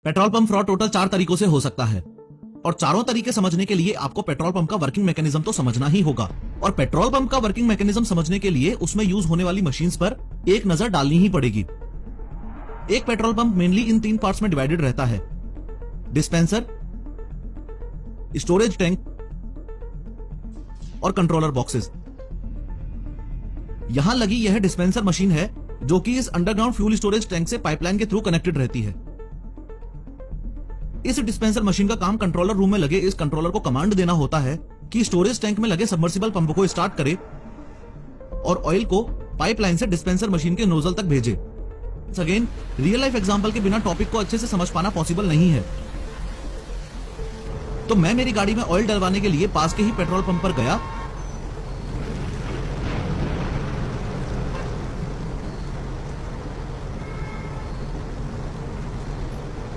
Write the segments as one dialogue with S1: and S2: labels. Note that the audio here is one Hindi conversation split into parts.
S1: पेट्रोल पंप फ्रॉड टोटल 4 तरीकों से हो सकता है और चारों तरीके समझने के लिए आपको पेट्रोल पंप का वर्किंग मैकेनिज्म तो समझना ही होगा। और पेट्रोल पंप का वर्किंग मैकेनिज्म समझने के लिए उसमें यूज होने वाली मशीन्स पर एक नजर डालनी ही पड़ेगी। एक पेट्रोल पंप मेनली इन 3 पार्ट्स में डिवाइडेड रहता है: डिस्पेंसर, स्टोरेज टैंक और कंट्रोलर बॉक्सेस। यहां लगी यह डिस्पेंसर मशीन है जो कि इस अंडरग्राउंड फ्यूल स्टोरेज टैंक से पाइपलाइन के थ्रू कनेक्टेड रहती है। इस डिस्पेंसर मशीन का काम कंट्रोलर रूम में लगे इस कंट्रोलर को कमांड देना होता है कि स्टोरेज टैंक में लगे सबमर्सिबल पंप को स्टार्ट करे और ऑयल को पाइपलाइन से डिस्पेंसर मशीन के नोजल तक भेजे। अगेन, रियल लाइफ एग्जांपल के बिना टॉपिक को अच्छे से समझ पाना पॉसिबल नहीं है, तो मैं मेरी गाड़ी में ऑयल डलवाने के लिए पास के ही पेट्रोल पंप पर गया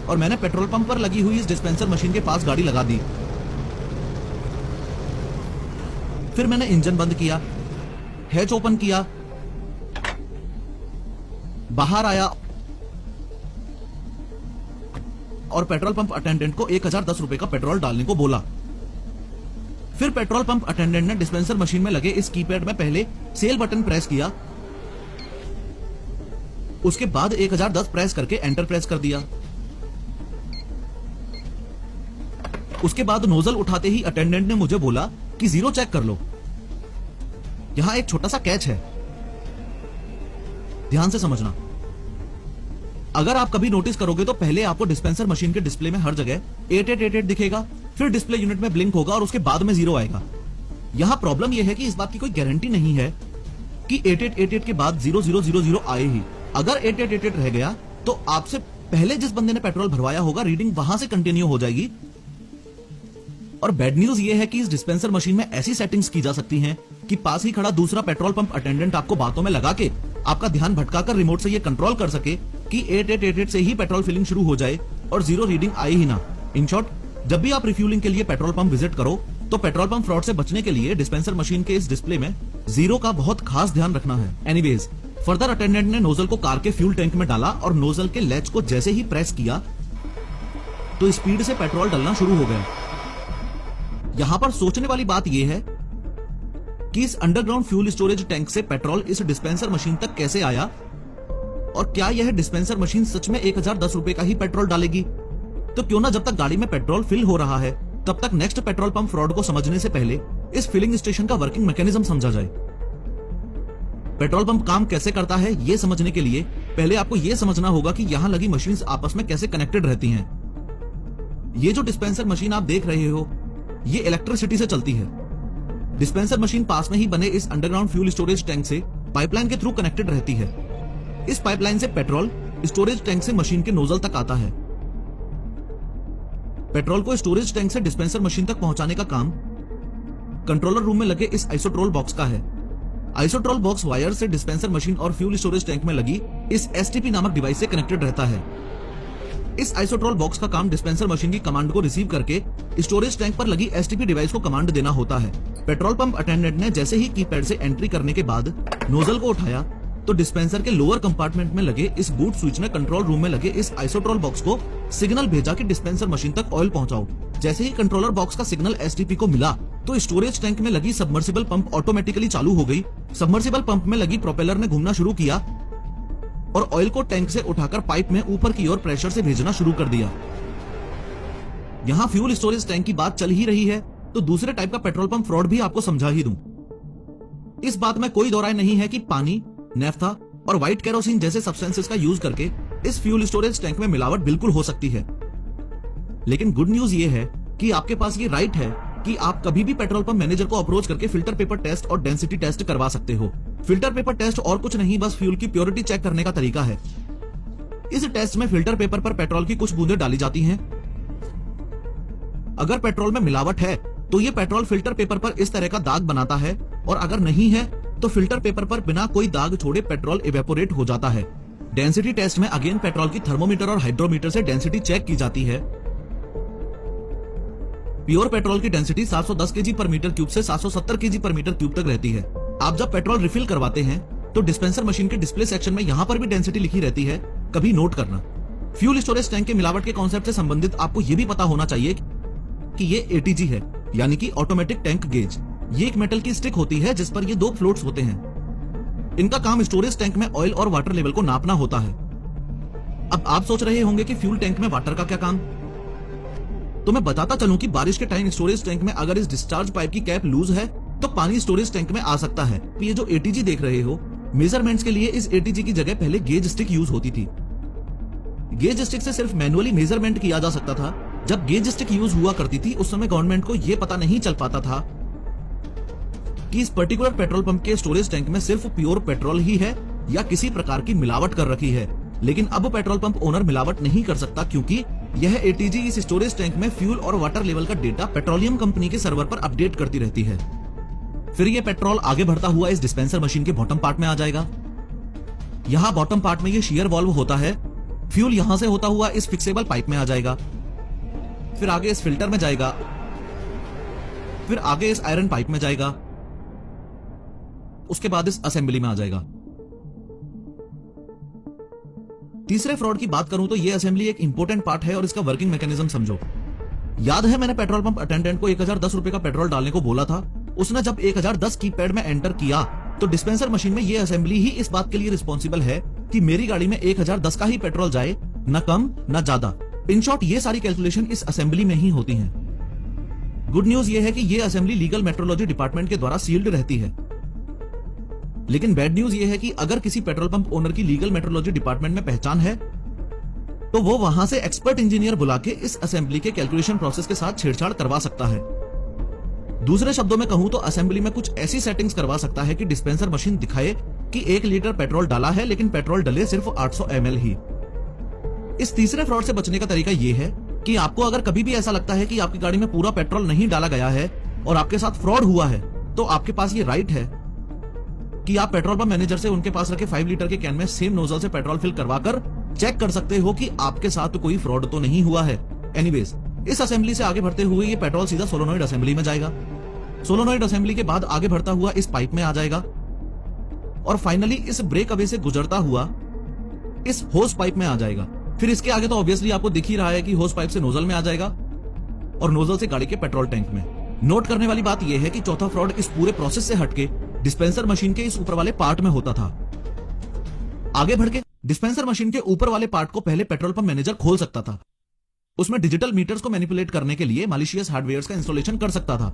S1: और मैंने पेट्रोल पंप पर लगी हुई इस डिस्पेंसर मशीन के पास गाड़ी लगा दी। फिर मैंने इंजन बंद किया, हैच ओपन किया, बाहर आया और पेट्रोल पंप अटेंडेंट को 1010 रुपए का पेट्रोल डालने को बोला। फिर पेट्रोल पंप अटेंडेंट ने डिस्पेंसर मशीन में लगे इस कीपैड में पहले सेल बटन प्रेस किया, उसके बाद 1010 प्रेस करके एंटर प्रेस कर दिया। उसके बाद नोजल उठाते ही अटेंडेंट ने मुझे बोला कि जीरो चेक कर लो। यहां एक छोटा सा कैच है, ध्यान से समझना। अगर आप कभी नोटिस करोगे तो पहले आपको डिस्पेंसर मशीन के डिस्प्ले में हर जगह 8888 दिखेगा, फिर डिस्प्ले यूनिट में ब्लिंक होगा और उसके बाद में जीरो आएगा। यहां प्रॉब्लम यह है कि इस बात की कोई गारंटी नहीं है कि 8888 के बाद 0000 आए ही। अगर 8888 रह गया तो आपसे पहले जिस बंदे ने पेट्रोल भरवाया होगा रीडिंग वहां से कंटिन्यू हो जाएगी। और बैड न्यूज ये है कि इस डिस्पेंसर मशीन में ऐसी सेटिंग्स की जा सकती हैं कि पास ही खड़ा दूसरा पेट्रोल पंप अटेंडेंट आपको बातों में लगा के आपका ध्यान भटकाकर रिमोट से ये कंट्रोल कर सके कि 8888 से ही पेट्रोल फिलिंग शुरू हो जाए और जीरो रीडिंग आए ही ना। इन शॉर्ट, जब भी आप रिफ्यूलिंग के लिए पेट्रोल पंप विजिट करो तो पेट्रोल पंप फ्रॉड से बचने के लिए डिस्पेंसर मशीन के इस डिस्प्ले में जीरो का बहुत खास ध्यान रखना है। एनीवेज, फर्दर अटेंडेंट ने नोजल को कार के फ्यूल टैंक में डाला और नोजल के लैच को जैसे ही प्रेस किया तो स्पीड से पेट्रोल डलना शुरू हो गया। यहां पर सोचने वाली बात यह है कि इस अंडरग्राउंड फ्यूल स्टोरेज टैंक से पेट्रोल इस डिस्पेंसर मशीन तक कैसे आया और क्या यह डिस्पेंसर मशीन सच में 1010 रुपए का ही पेट्रोल डालेगी। तो क्यों ना जब तक गाड़ी में पेट्रोल फिल हो रहा है तब तक नेक्स्ट पेट्रोल पंप फ्रॉड को समझने से पहले इस फिलिंग स्टेशन का वर्किंग मैकेनिज्म समझा जाए। पेट्रोल पंप काम कैसे करता है यह समझने के लिए पहले आपको यह समझना होगा कि यहां लगी मशीन्स आपस में कैसे कनेक्टेड रहती हैं। ये जो डिस्पेंसर मशीन आप देख रहे हो ये इलेक्ट्रिसिटी से चलती है। डिस्पेंसर मशीन पास में ही बने इस अंडरग्राउंड फ्यूल स्टोरेज टैंक से पाइपलाइन के थ्रू कनेक्टेड रहती है। इस पाइपलाइन से पेट्रोल स्टोरेज टैंक से मशीन के नोजल तक आता है। पेट्रोल को स्टोरेज टैंक से डिस्पेंसर मशीन तक पहुंचाने का काम कंट्रोलर रूम में लगे इस आइसोट्रोल बॉक्स का है। आइसोट्रोल बॉक्स वायर से डिस्पेंसर मशीन और फ्यूल स्टोरेज टैंक में लगी इस एसटीपी नामक डिवाइस से कनेक्टेड रहता है। इस आइसोट्रोल बॉक्स का काम डिस्पेंसर मशीन की कमांड को रिसीव करके स्टोरेज टैंक पर लगी एसटीपी डिवाइस को कमांड देना होता है। पेट्रोल पंप अटेंडेंट ने जैसे ही कीपैड से एंट्री करने के बाद नोजल को उठाया तो डिस्पेंसर के लोअर कंपार्टमेंट में लगे इस बूट स्विच ने कंट्रोल रूम में लगे इस आइसोट्रोल बॉक्स को सिग्नल भेजा कि डिस्पेंसर मशीन तक ऑयल पहुंचाओ। जैसे ही कंट्रोलर बॉक्स का सिग्नल एसटीपी को मिला तो स्टोरेज टैंक में लगी सबमर्सिबल पंप ऑटोमेटिकली चालू हो गई। सबमर्सिबल पंप में लगी प्रोपेलर ने घूमना शुरू किया और ऑयल को टैंक से उठाकर पाइप में ऊपर की ओर प्रेशर से भेजना शुरू कर दिया। यहां फ्यूल स्टोरेज टैंक की बात चल ही रही है तो दूसरे टाइप का पेट्रोल पंप फ्रॉड भी आपको समझा ही दूं। इस बात में कोई दो राय नहीं है कि पानी, नेफ्था और व्हाइट केरोसिन जैसे सब्सटेंसेस का यूज करके इस फ्यूल स्टोरेज टैंक में मिलावट बिल्कुल हो सकती है। लेकिन गुड न्यूज ये है कि आपके पास ये राइट है कि आप कभी भी पेट्रोल पंप मैनेजर को अप्रोच करके फिल्टर पेपर टेस्ट और डेंसिटी टेस्ट करवा सकते हो। फिल्टर पेपर टेस्ट और कुछ नहीं बस फ्यूल की प्योरिटी चेक करने का तरीका है। इस टेस्ट में फिल्टर पेपर पर पेट्रोल की कुछ बूंदें डाली जाती हैं। अगर पेट्रोल में मिलावट है तो ये पेट्रोल फिल्टर पेपर पर इस तरह का दाग बनाता है और अगर नहीं है तो फिल्टर पेपर पर बिना कोई दाग छोड़े पेट्रोल इवेपोरेट हो जाता है। डेंसिटी टेस्ट में अगेन पेट्रोल की थर्मोमीटर और हाइड्रोमीटर से डेंसिटी चेक की जाती है। प्योर पेट्रोल की डेंसिटी 710 केजी पर मीटर क्यूब से 770 केजी पर मीटर क्यूब तक रहती है। आप जब पेट्रोल रिफिल करवाते हैं तो डिस्पेंसर मशीन के डिस्प्ले सेक्शन में यहां पर भी डेंसिटी लिखी रहती है, कभी नोट करना। फ्यूल स्टोरेज टैंक के मिलावट के कॉन्सेप्ट से संबंधित आपको यह भी पता होना चाहिए कि ये एटीजी है, यानी कि ऑटोमेटिक टैंक गेज। ये एक मेटल की स्टिक होती है जिस पर ये 2 फ्लोट्स होते हैं। इनका काम स्टोरेज टैंक में ऑयल और वाटर लेवल को नापना होता है। अब आप सोच रहे होंगे कि फ्यूल टैंक में वाटर का क्या काम, तो मैं बताता चलूं कि बारिश के टाइम स्टोरेज टैंक में अगर इस डिस्चार्ज पाइप की कैप लूज है तो पानी स्टोरेज टैंक में आ सकता है। ये जो एटीजी देख रहे हो, मेजरमेंट्स के लिए इस एटीजी की जगह पहले गेज स्टिक यूज होती थी। गेज स्टिक से सिर्फ मैनुअली मेजरमेंट किया जा सकता था। जब गेज स्टिक यूज हुआ करती थी उस समय गवर्नमेंट को यह पता नहीं चल पाता था कि इस पर्टिकुलर पेट्रोल पंप के स्टोरेज टैंक में सिर्फ प्योर पेट्रोल ही है या किसी प्रकार की मिलावट कर रखी है। लेकिन अब पेट्रोल पंप ओनर मिलावट नहीं कर सकता, क्योंकि यह एटीजी इस स्टोरेज टैंक में फ्यूल और वाटर लेवल का डेटा पेट्रोलियम कंपनी के सर्वर पर अपडेट करती रहती है। फिर यह पेट्रोल आगे बढ़ता हुआ इस डिस्पेंसर मशीन के बॉटम पार्ट में आ जाएगा। यहां बॉटम पार्ट में ये शीयर वाल्व होता है। फ्यूल यहां से होता हुआ इस फिक्सेबल पाइप में आ जाएगा, फिर आगे इस फिल्टर में जाएगा, फिर आगे इस आयरन पाइप में जाएगा, उसके बाद इस असेंबली में आ जाएगा। तीसरे फ्रॉड की बात करूं तो यह असेंबली एक इंपॉर्टेंट पार्ट है और इसका वर्किंग मैकेनिज्म समझो। याद है मैंने पेट्रोल पंप अटेंडेंट को 1010 रुपए का पेट्रोल डालने को बोला था। उसने जब 1010 कीपैड में एंटर किया तो डिस्पेंसर मशीन में यह असेंबली ही इस बात के लिए रिस्पॉन्सिबल है कि मेरी गाड़ी में 1010 का ही पेट्रोल जाए, न कम न ज्यादा। इन शॉर्ट ये सारी कैलकुलेशन इस असेंबली में ही होती हैं। गुड न्यूज ये है कि ये असेंबली लीगल मेट्रोलॉजी डिपार्टमेंट के द्वारा सील्ड रहती है। लेकिन बैड न्यूज ये है कि अगर किसी पेट्रोल पंप ओनर की लीगल मेट्रोलॉजी डिपार्टमेंट में पहचान है तो वो वहां से एक्सपर्ट इंजीनियर बुला के इस असेंबली के कैलकुलेशन प्रोसेस के साथ छेड़छाड़ करवा सकता है। दूसरे शब्दों में कहूं तो असेंबली में कुछ ऐसी सेटिंग्स करवा सकता है कि डिस्पेंसर मशीन दिखाए कि 1 लीटर पेट्रोल डाला है, लेकिन पेट्रोल डले सिर्फ 800 ml ही। इस तीसरे फ्रॉड से बचने का तरीका यह है कि आपको अगर कभी भी ऐसा लगता है कि आपकी गाड़ी में पूरा पेट्रोल नहीं डाला गया है और आपके साथ फ्रॉड हुआ है, तो आपके पास ये राइट है कि आप पेट्रोल पंप मैनेजर से उनके पास रखे 5 लीटर के कैन में सेम नोजल से पेट्रोल फिल करवाकर चेक कर सकते हो कि आपके साथ कोई फ्रॉड तो नहीं हुआ है। एनीवेज, इस असेंबली से आगे बढ़ते हुए ये पेट्रोल सीधा सोलोनॉइड असेंबली में जाएगा। सोलोनॉइड असेंबली के बाद आगे बढ़ता हुआ इस पाइप में आ जाएगा और फाइनली इस ब्रेक अवे से गुजरता हुआ इस होस पाइप में आ जाएगा। फिर इसके आगे तो ऑब्वियसली आपको दिख ही रहा है कि होस पाइप से नोजल में आ जाएगा और नोजल से गाड़ी के पेट्रोल टैंक में। नोट करने वाली बात यह है कि चौथा फ्रॉड इस पूरे प्रोसेस से हटके डिस्पेंसर मशीन के इस ऊपर वाले पार्ट में होता था। आगे बढ़ के डिस्पेंसर मशीन के ऊपर वाले पार्ट को पहले पेट्रोल पंप मैनेजर खोल सकता था। उसमें डिजिटल मीटर्स को मैनिपुलेट करने के लिए मालिशियस हार्डवेयर का इंस्टॉलेशन कर सकता था।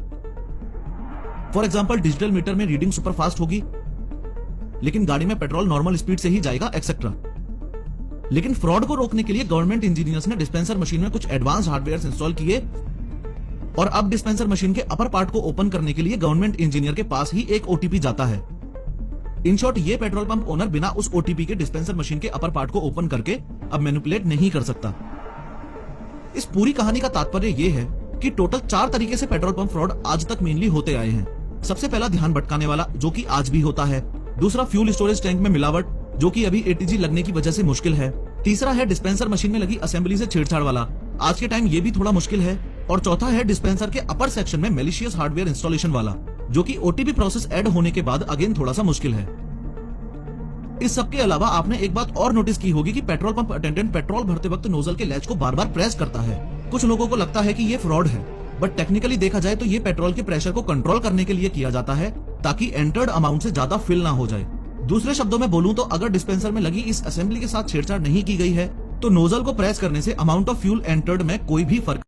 S1: फॉर एग्जांपल, डिजिटल मीटर में रीडिंग सुपर फास्ट होगी लेकिन गाड़ी में पेट्रोल नॉर्मल स्पीड से ही जाएगा, एक्सेट्रा। लेकिन फ्रॉड को रोकने के लिए गवर्नमेंट इंजीनियर्स ने डिस्पेंसर मशीन में कुछ एडवांस हार्डवेयर इंस्टॉल किए और अब डिस्पेंसर मशीन के अपर पार्ट को ओपन करने के लिए गवर्नमेंट इंजीनियर के पास ही एक ओटीपी जाता है। इन शॉर्ट, ये पेट्रोल पंप ओनर बिना उस ओटीपी के डिस्पेंसर मशीन के अपर पार्ट को ओपन करके अब मैनिपुलेट नहीं कर सकता। इस पूरी कहानी का तात्पर्य यह है कि टोटल 4 तरीके से पेट्रोल पंप फ्रॉड आज तक मेनली होते आए हैं। सबसे पहला ध्यान भटकाने वाला, जो कि आज भी होता है। दूसरा, फ्यूल स्टोरेज टैंक में मिलावट, जो कि अभी एटीजी लगने की वजह से मुश्किल है। तीसरा है डिस्पेंसर मशीन में लगी असेंबली से छेड़छाड़ वाला, आज के टाइम ये भी थोड़ा मुश्किल है। और चौथा है डिस्पेंसर के अपर सेक्शन में मैलिशियस हार्डवेयर इंस्टॉलेशन वाला, जो कि ओटीपी प्रोसेस ऐड होने के बाद अगेन थोड़ा सा मुश्किल है। इस सब के अलावा आपने एक बात और नोटिस की होगी कि पेट्रोल पंप अटेंडेंट पेट्रोल भरते वक्त नोजल के लैच को बार बार प्रेस करता है। कुछ लोगों को लगता है कि ये फ्रॉड है, बट टेक्निकली देखा जाए तो ये पेट्रोल के प्रेशर को कंट्रोल करने के लिए किया जाता है ताकि एंटर्ड अमाउंट से ज्यादा फिल ना हो जाए। दूसरे शब्दों में बोलूं तो अगर डिस्पेंसर में लगी इस असेंबली के साथ छेड़छाड़ नहीं की गई है तो नोजल को प्रेस करने से अमाउंट ऑफ फ्यूल एंटर्ड में कोई भी फर्क